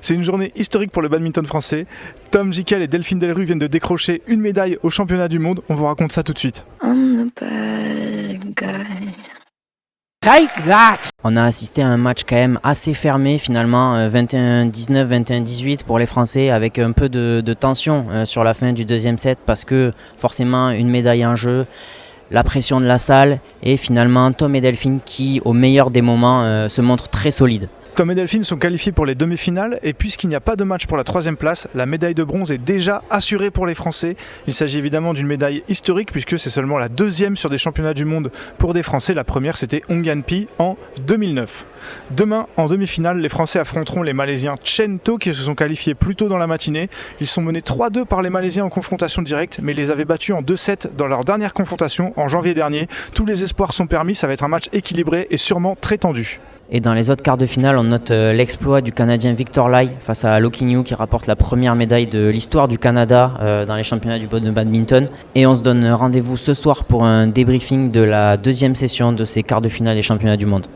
C'est une journée historique pour le badminton français. Tom Jikel et Delphine Delru viennent de décrocher une médaille au championnat du monde. On vous raconte ça tout de suite. I'm the bad guy. Take that! On a assisté à un match quand même assez fermé finalement, 21-19, 21-18 pour les Français, avec un peu de tension sur la fin du deuxième set parce que forcément une médaille en jeu, la pression de la salle et finalement Tom et Delphine qui au meilleur des moments se montrent très solides. Tom et Delphine sont qualifiés pour les demi-finales et puisqu'il n'y a pas de match pour la troisième place, la médaille de bronze est déjà assurée pour les Français. Il s'agit évidemment d'une médaille historique puisque c'est seulement la deuxième sur des championnats du monde pour des Français. La première c'était Hong Yan-pi en 2009. Demain, en demi-finale, les Français affronteront les Malaisiens Chen To qui se sont qualifiés plus tôt dans la matinée. Ils sont menés 3-2 par les Malaisiens en confrontation directe mais ils les avaient battus en 2-7 dans leur dernière confrontation en janvier dernier. Tous les espoirs sont permis, ça va être un match équilibré et sûrement très tendu. Et dans les autres quarts de finale, on note l'exploit du Canadien Victor Lai face à Loh King Yew qui rapporte la première médaille de l'histoire du Canada dans les championnats du monde de badminton. Et on se donne rendez-vous ce soir pour un débriefing de la deuxième session de ces quarts de finale des championnats du monde.